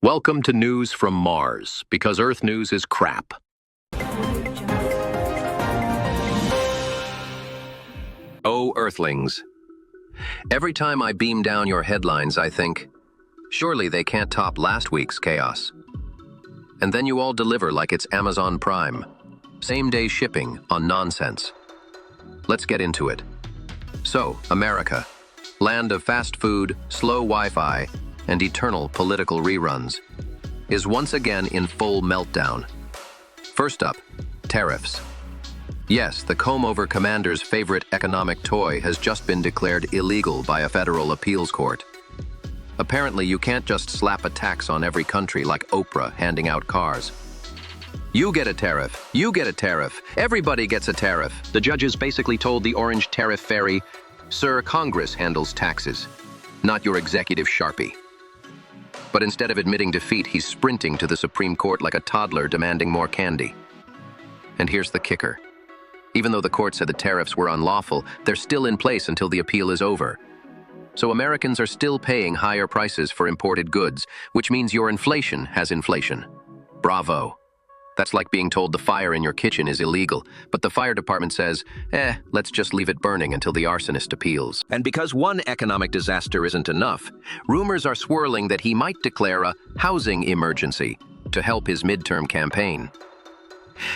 Welcome to News from Mars, because Earth news is crap. Oh, Earthlings. Every time I beam down your headlines, I think, surely they can't top last week's chaos. And then you all deliver like it's Amazon Prime. Same-day shipping on nonsense. Let's get into it. So, America, land of fast food, slow Wi-Fi, and eternal political reruns, is once again in full meltdown. First up, tariffs. Yes, the comb-over commander's favorite economic toy has just been declared illegal by a federal appeals court. Apparently, you can't just slap a tax on every country like Oprah handing out cars. You get a tariff, you get a tariff, everybody gets a tariff. The judges basically told the orange tariff fairy, "Sir, Congress handles taxes, not your executive Sharpie." But instead of admitting defeat, he's sprinting to the Supreme Court like a toddler demanding more candy. And here's the kicker. Even though the court said the tariffs were unlawful, they're still in place until the appeal is over. So Americans are still paying higher prices for imported goods, which means your inflation has inflation. Bravo. That's like being told the fire in your kitchen is illegal, but the fire department says, let's just leave it burning until the arsonist appeals. And because one economic disaster isn't enough, rumors are swirling that he might declare a housing emergency to help his midterm campaign.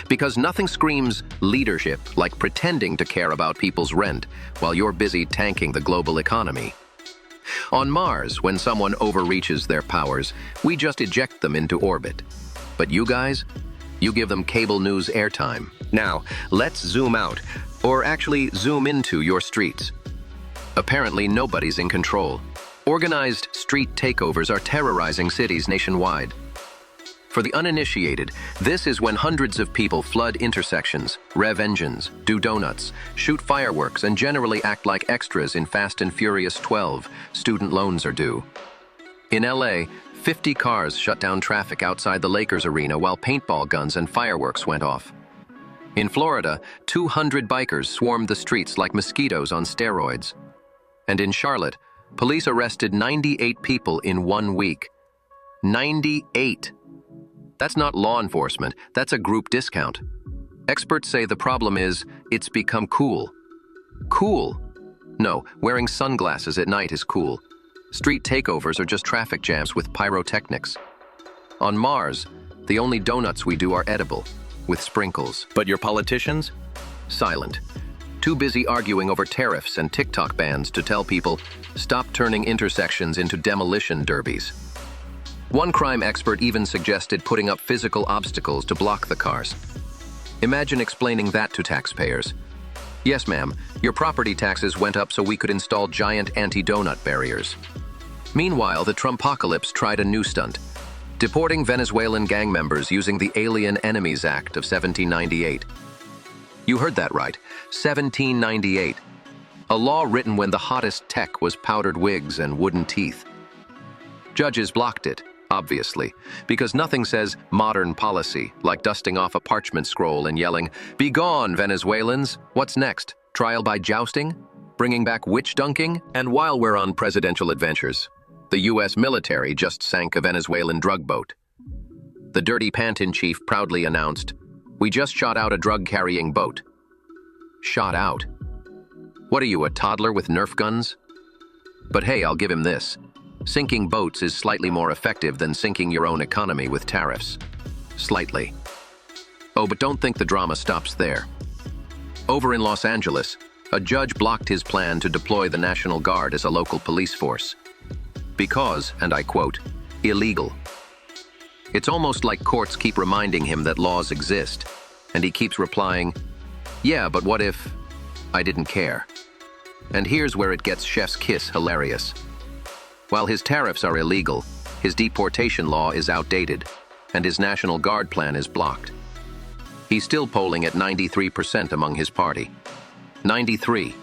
Because nothing screams leadership like pretending to care about people's rent while you're busy tanking the global economy. On Mars, when someone overreaches their powers, we just eject them into orbit. But you guys? You give them cable news airtime. Now, let's zoom out, or actually zoom into your streets. Apparently, nobody's in control. Organized street takeovers are terrorizing cities nationwide. For the uninitiated, this is when hundreds of people flood intersections, rev engines, do donuts, shoot fireworks, and generally act like extras in Fast and Furious 12, student loans are due. In LA, 50 cars shut down traffic outside the Lakers arena while paintball guns and fireworks went off. In Florida, 200 bikers swarmed the streets like mosquitoes on steroids. And in Charlotte, police arrested 98 people in 1 week. 98! That's not law enforcement, that's a group discount. Experts say the problem is, it's become cool. Cool? No, wearing sunglasses at night is cool. Street takeovers are just traffic jams with pyrotechnics. On Mars, the only donuts we do are edible, with sprinkles. But your politicians? Silent. Too busy arguing over tariffs and TikTok bans to tell people, stop turning intersections into demolition derbies. One crime expert even suggested putting up physical obstacles to block the cars. Imagine explaining that to taxpayers. Yes, ma'am, your property taxes went up so we could install giant anti-donut barriers. Meanwhile, the Trumpocalypse tried a new stunt, deporting Venezuelan gang members using the Alien Enemies Act of 1798. You heard that right, 1798. A law written when the hottest tech was powdered wigs and wooden teeth. Judges blocked it, obviously, because nothing says modern policy like dusting off a parchment scroll and yelling, "Be gone, Venezuelans! What's next? Trial by jousting? Bringing back witch dunking?" And while we're on presidential adventures, the U.S. military just sank a Venezuelan drug boat. The dirty pant-in-chief proudly announced, "We just shot out a drug-carrying boat." Shot out? What are you, a toddler with Nerf guns? But hey, I'll give him this. Sinking boats is slightly more effective than sinking your own economy with tariffs. Slightly. Oh, but don't think the drama stops there. Over in Los Angeles, a judge blocked his plan to deploy the National Guard as a local police force. Because, and I quote, illegal. It's almost like courts keep reminding him that laws exist, and he keeps replying, yeah, but what if I didn't care? And here's where it gets chef's kiss hilarious. While his tariffs are illegal, his deportation law is outdated, and his National Guard plan is blocked. He's still polling at 93% among his party. 93.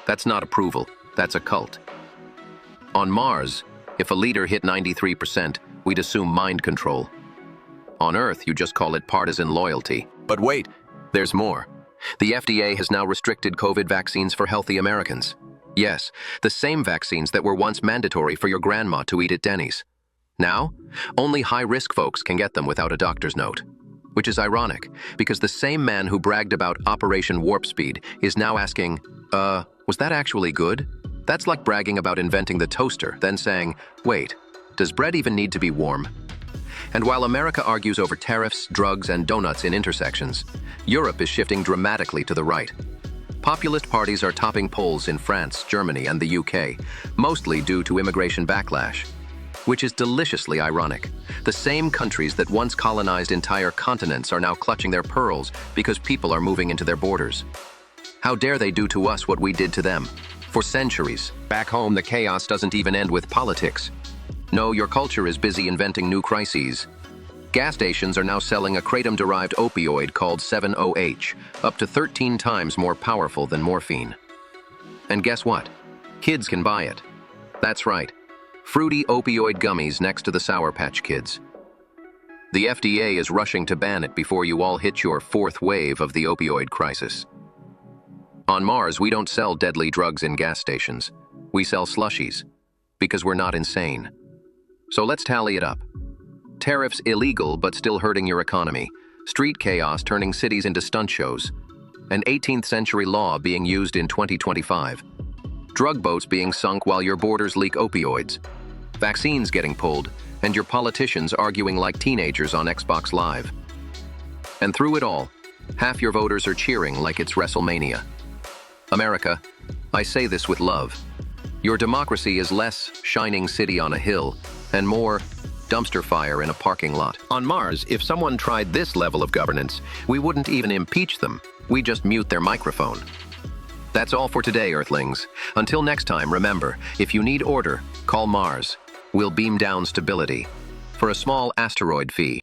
That's not approval, that's a cult. On Mars, if a leader hit 93%, we'd assume mind control. On Earth, you just call it partisan loyalty. But wait, there's more. The FDA has now restricted COVID vaccines for healthy Americans. Yes, the same vaccines that were once mandatory for your grandma to eat at Denny's. Now, only high-risk folks can get them without a doctor's note. Which is ironic, because the same man who bragged about Operation Warp Speed is now asking, was that actually good? That's like bragging about inventing the toaster, then saying, wait, does bread even need to be warm? And while America argues over tariffs, drugs, and donuts in intersections, Europe is shifting dramatically to the right. Populist parties are topping polls in France, Germany, and the UK, mostly due to immigration backlash. Which is deliciously ironic. The same countries that once colonized entire continents are now clutching their pearls because people are moving into their borders. How dare they do to us what we did to them? For centuries, back home the chaos doesn't even end with politics. No, your culture is busy inventing new crises. Gas stations are now selling a kratom-derived opioid called 7-OH, up to 13 times more powerful than morphine. And guess what? Kids can buy it. That's right. Fruity opioid gummies next to the Sour Patch Kids. The FDA is rushing to ban it before you all hit your fourth wave of the opioid crisis. On Mars, we don't sell deadly drugs in gas stations. We sell slushies, because we're not insane. So let's tally it up. Tariffs illegal but still hurting your economy. Street chaos turning cities into stunt shows. An 18th century law being used in 2025. Drug boats being sunk while your borders leak opioids. Vaccines getting pulled, and your politicians arguing like teenagers on Xbox Live. And through it all, half your voters are cheering like it's WrestleMania. America, I say this with love. Your democracy is less shining city on a hill, and more dumpster fire in a parking lot. On Mars, if someone tried this level of governance, we wouldn't even impeach them. We just mute their microphone. That's all for today, Earthlings. Until next time, remember, if you need order, call Mars. We'll beam down stability for a small asteroid fee.